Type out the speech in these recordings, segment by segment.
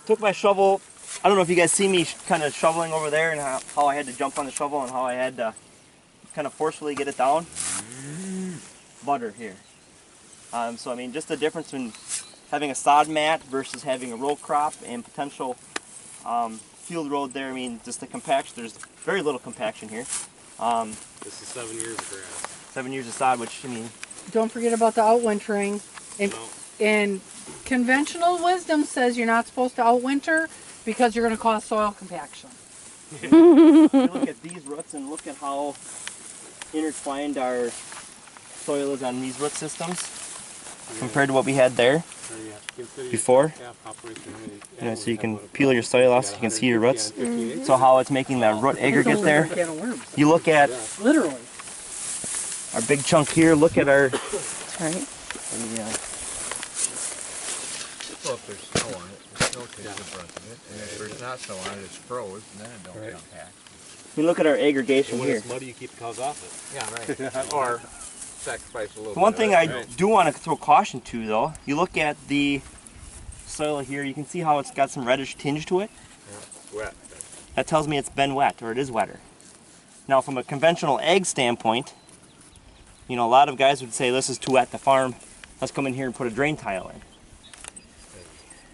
took my shovel. I don't know if you guys see me kind of shoveling over there and how I had to jump on the shovel and how I had to kind of forcefully get it down. Butter here. So I mean, just the difference in having a sod mat versus having a row crop and potential field road there. I mean, just the compaction. There's very little compaction here. This is 7 years of grass. 7 years of sod, which I mean. Don't forget about the outwintering. And conventional wisdom says you're not supposed to outwinter because you're going to cause soil compaction. You look at these roots and look at how intertwined our soil is on these root systems compared to what we had there before. So you can peel your soil off so you can see your roots. So how it's making that root aggregate there. You look at literally our big chunk here. Look at our. Right. Well, if there's snow on it, the snow takes the brunt of it, and if there's not snow on it, it's froze, and then it don't compact. You look at our aggregation when here. it's muddy, you keep the cows off it. Yeah, right. Or sacrifice a little. The one thing I do want to throw caution to, though, you look at the soil here. You can see how it's got some reddish tinge to it. Yeah. Wet. That tells me it's been wet, or it is wetter. Now, from a conventional ag standpoint, you know, a lot of guys would say this is too wet to farm. Let's come in here and put a drain tile in.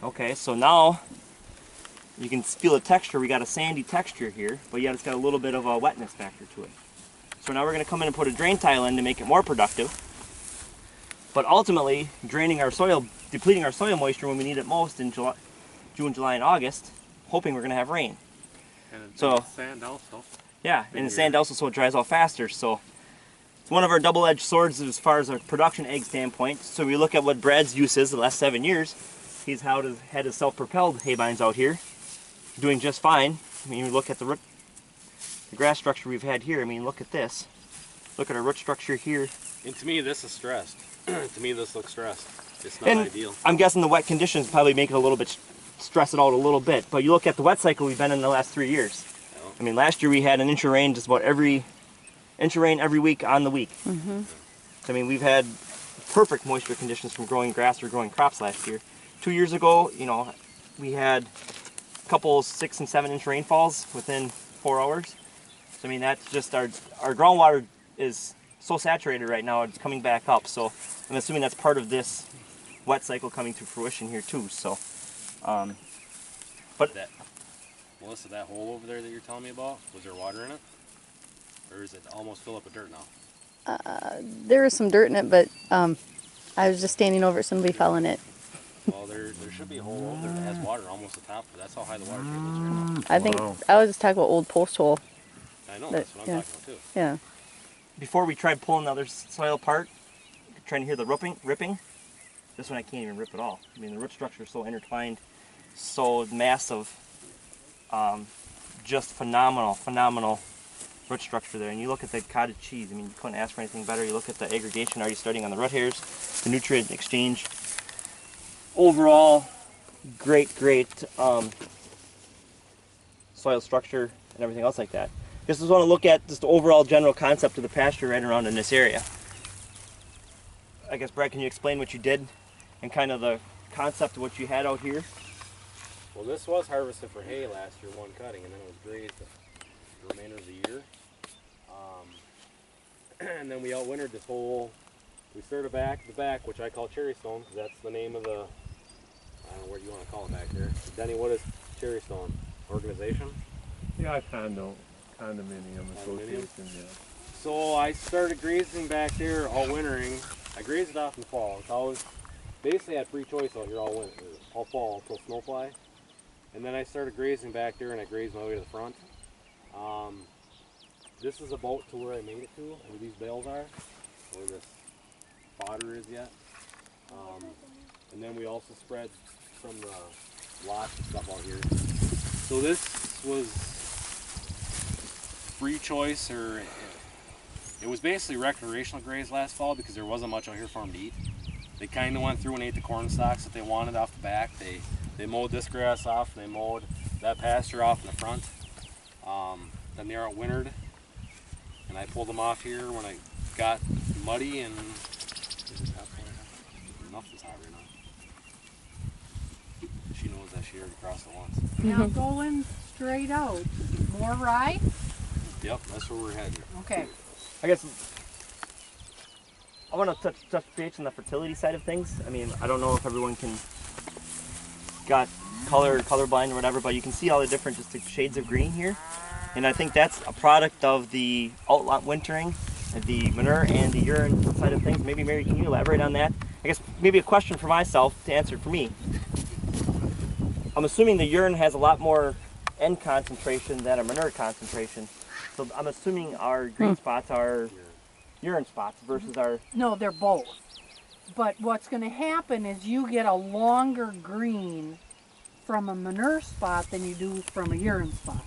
Okay, so now you can feel the texture. We got a sandy texture here, but yet it's got a little bit of a wetness factor to it. So now we're going to come in and put a drain tile in to make it more productive. But ultimately, draining our soil, depleting our soil moisture when we need it most in June, July, and August, hoping we're going to have rain. And so sand also. Yeah, and the sand also so it dries out faster. So it's one of our double-edged swords as far as a production egg standpoint. So we look at what Brad's use is the last 7 years. He's had his self-propelled hay bines out here, doing just fine. I mean, you look at the grass structure we've had here. I mean, look at this. Look at our root structure here. And to me, this is stressed. To me, this looks stressed. It's not ideal. I'm guessing the wet conditions probably make it a little bit, stress it out a little bit. But you look at the wet cycle we've been in the last 3 years. Yeah. I mean, last year we had an inch of rain just about every week on the week. Mm-hmm. So, I mean, we've had perfect moisture conditions from growing grass or growing crops last year. 2 years ago, you know, we had a couple 6 and 7 inch rainfalls within 4 hours. So I mean, that's just our groundwater is so saturated right now, it's coming back up. So I'm assuming that's part of this wet cycle coming to fruition here too. So, but Melissa, that hole over there that you're telling me about, was there water in it? Or is it almost filled up with dirt now? There was some dirt in it, but I was just standing over it, somebody fell in it. Well, there should be a hole over there that has water almost at the top. That's how high the water table is right now. I think I was just talking about old post hole. I know, that's what I'm talking about too. Yeah. before we tried pulling the other soil apart, trying to hear the ripping, this one I can't even rip at all. I mean, the root structure is so intertwined, so massive, just phenomenal root structure there. And you look at the cottage cheese, I mean, you couldn't ask for anything better. You look at the aggregation already starting on the root hairs, the nutrient exchange. Overall, great soil structure and everything else like that. Just want to look at just the overall general concept of the pasture right around in this area. I guess, Brad, can you explain what you did and kind of the concept of what you had out here? Well, this was harvested for hay last year, one cutting, and then it was grazed the remainder of the year. And then we outwintered this whole, we started the back, which I call Cherry Stone, because that's the name of the, I don't know what you want to call it back there. Denny, what is Cherry Stone? Organization? Yeah, condominium association, yeah. So I started grazing back there all wintering. I grazed it off in the fall. It's always, basically I had free choice out here all winter, all fall until snowfly. And then I started grazing back there and I grazed my way to the front. This is about to where I made it to, where these bales are, where this fodder is yet. And then we also spread some lots of stuff out here. So this was free choice, or it was basically recreational graze last fall because there wasn't much out here for them to eat. They kind of went through and ate the corn stalks that they wanted off the back. They mowed this grass off, and they mowed that pasture off in the front. Then they outwintered, and I pulled them off here when I got muddy and nothing's hot right now. She knows this year across the once. Now going straight out, more rye? Yep, that's where we're heading. Okay. I guess I want to touch base on the fertility side of things. I mean, I don't know if everyone got colorblind or whatever, but you can see all the different just shades of green here. And I think that's a product of the outlot wintering, the manure and the urine side of things. Maybe Mary, can you elaborate on that? I guess maybe a question for myself to answer for me. I'm assuming the urine has a lot more N concentration than a manure concentration. So I'm assuming our green spots are urine spots versus our... No, they're both. But what's going to happen is you get a longer green from a manure spot than you do from a urine spot.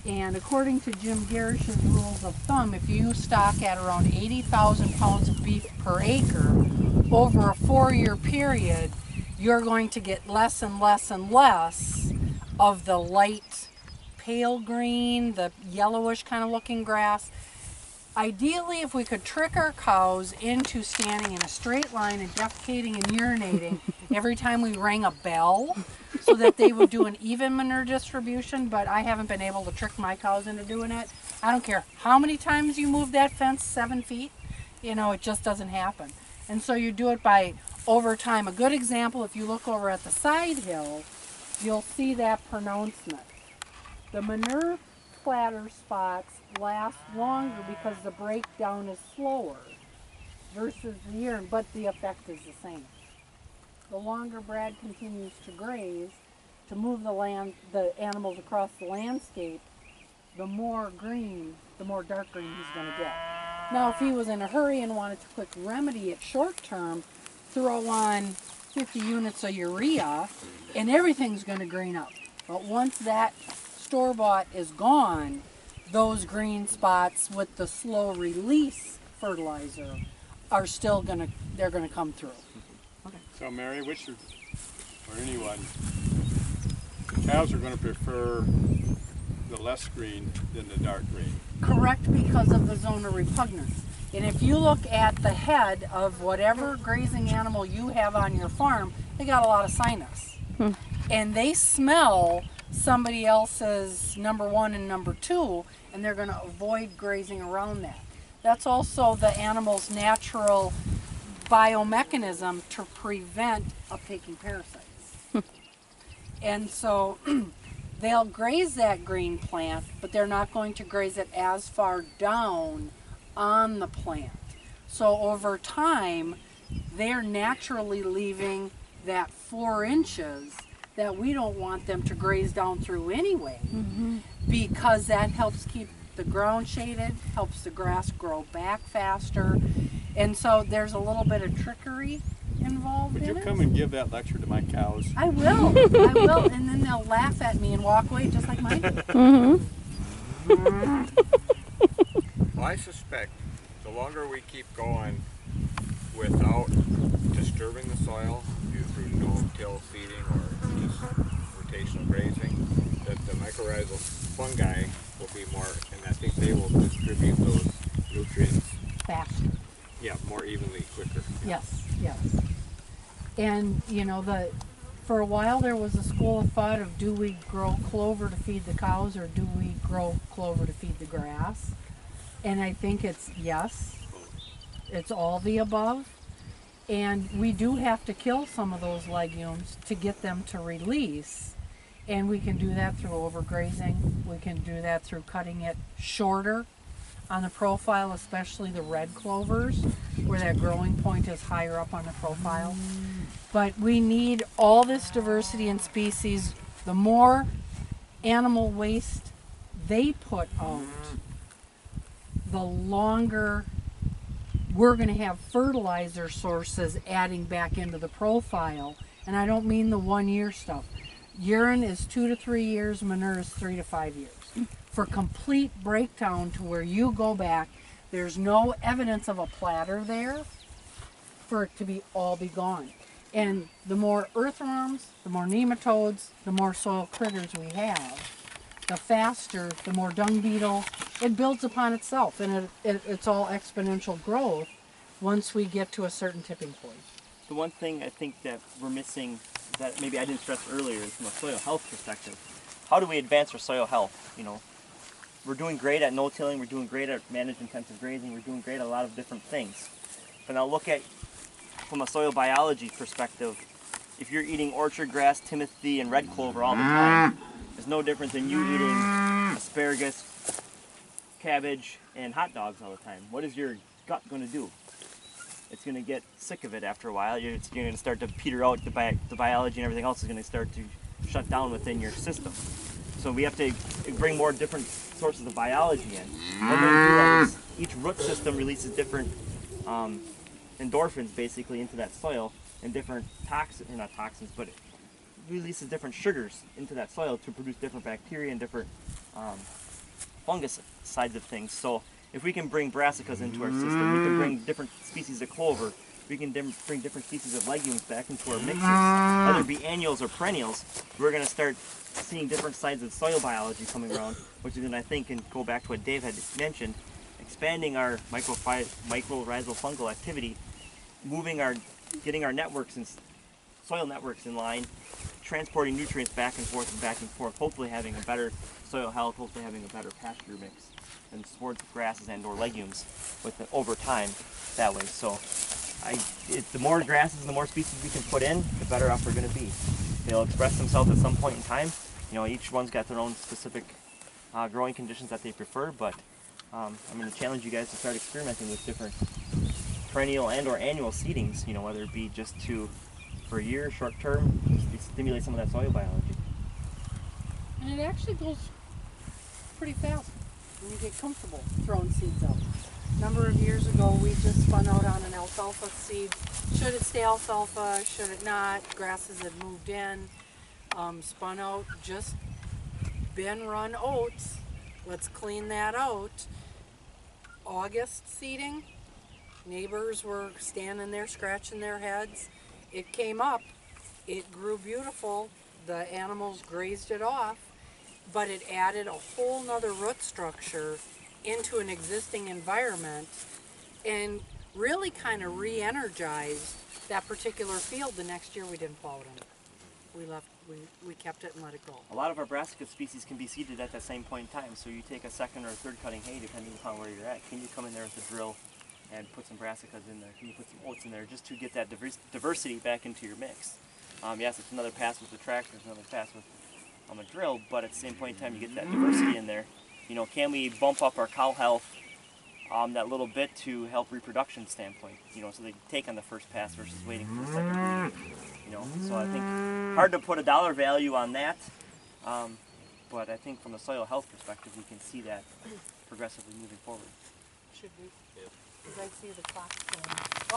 And according to Jim Garish's rules of thumb, if you stock at around 80,000 pounds of beef per acre over a 4-year period, you're going to get less and less and less of the light pale green, the yellowish kind of looking grass. Ideally, if we could trick our cows into standing in a straight line and defecating and urinating every time we rang a bell so that they would do an even manure distribution, but I haven't been able to trick my cows into doing it. I don't care how many times you move that fence 7 feet, you know, it just doesn't happen. And so you do it by over time. A good example, if you look over at the side hill, you'll see that pronouncement. The manure splatter spots last longer because the breakdown is slower versus the urine, but the effect is the same. The longer Brad continues to graze, to move the animals across the landscape, the more green, the more dark green he's going to get. Now, if he was in a hurry and wanted to quick remedy it short term, throw on 50 units of urea and everything's going to green up. But once that store-bought is gone, those green spots with the slow release fertilizer are still they're gonna come through. Okay. So Mary, or anyone, cows are gonna prefer the less green than the dark green. Correct, because of the zone of repugnance. And if you look at the head of whatever grazing animal you have on your farm, they got a lot of sinus. And they smell somebody else's number 1 and number 2, and they're going to avoid grazing around that. That's also the animal's natural biomechanism to prevent uptaking parasites. And so they'll graze that green plant, but they're not going to graze it as far down on the plant. So over time, they're naturally leaving that 4 inches that we don't want them to graze down through anyway, because that helps keep the ground shaded, helps the grass grow back faster, and so there's a little bit of trickery involved in it. Would you come and give that lecture to my cows? I will, and then they'll laugh at me and walk away just like mine do. Well, I suspect the longer we keep going without disturbing the soil, either through no-till feeding or just rotational grazing, that the mycorrhizal fungi will be more, and I think they will distribute those nutrients Faster. Yeah, more evenly, quicker. Yes. And you know, for a while there was a school of thought of, do we grow clover to feed the cows or do we grow clover to feed the grass? And I think it's yes. It's all the above. And we do have to kill some of those legumes to get them to release. And we can do that through overgrazing. We can do that through cutting it shorter on the profile, especially the red clovers, where that growing point is higher up on the profile. But we need all this diversity in species. The more animal waste they put out, the longer we're going to have fertilizer sources adding back into the profile. And I don't mean the 1 year stuff. Urine is 2 to 3 years, manure is 3 to 5 years. For complete breakdown to where you go back, there's no evidence of a platter there for it to all be gone. And the more earthworms, the more nematodes, the more soil critters we have, the faster, the more dung beetles, it builds upon itself, and it's all exponential growth once we get to a certain tipping point. The one thing I think that we're missing that maybe I didn't stress earlier is from a soil health perspective. How do we advance our soil health? You know, we're doing great at no-tilling, we're doing great at managed intensive grazing, we're doing great at a lot of different things. But now look at, from a soil biology perspective, if you're eating orchard grass, timothy, and red clover all the time, it's no different than you eating asparagus, cabbage, and hot dogs all the time. What is your gut going to do? It's going to get sick of it after a while. You're going to start to peter out. The biology and everything else is going to start to shut down within your system. So we have to bring more different sources of biology in. One way to do that is each root system releases different endorphins basically into that soil, and different toxins, or not toxins, but it releases different sugars into that soil to produce different bacteria and different fungus sides of things. So if we can bring brassicas into our system, we can bring different species of clover, we can bring different species of legumes back into our mixes, whether it be annuals or perennials, we're going to start seeing different sides of soil biology coming around, which is going to, I think, and go back to what Dave had mentioned, expanding our mycorrhizal fungal activity, getting our networks and soil networks in line, transporting nutrients back and forth, hopefully having a better soil health, hopefully having a better pasture mix and towards grasses and or legumes over time that way. So the more grasses and the more species we can put in, the better off we're going to be. They'll express themselves at some point in time. You know, each one's got their own specific growing conditions that they prefer, but I'm going to challenge you guys to start experimenting with different perennial and or annual seedings, you know, whether it be just for a year, short term, just stimulate some of that soil biology. And it actually goes pretty fast when you get comfortable throwing seeds out. A number of years ago, we just spun out on an alfalfa seed. Should it stay alfalfa? Should it not? Grasses had moved in. Spun out just bin run oats. Let's clean that out. August seeding. Neighbors were standing there scratching their heads. It came up. It grew beautiful. The animals grazed it off, but it added a whole nother root structure into an existing environment and really kind of re-energized that particular field. The next year we didn't plow it anymore. We kept it and let it go. A lot of our brassica species can be seeded at that same point in time, so you take a second or third cutting hay depending upon where you're at. Can you come in there with a drill and put some brassicas in there? Can you put some oats in there just to get that diversity back into your mix? Yes, it's another pass with the tractor, it's another pass with a drill, but at the same point in time you get that diversity in there. You know, can we bump up our cow health that little bit to help reproduction standpoint? You know, so they take on the first pass versus waiting for the second breeding. You know, so I think hard to put a dollar value on that, but I think from a soil health perspective we can see that progressively moving forward. Should we? Because I see the clock going.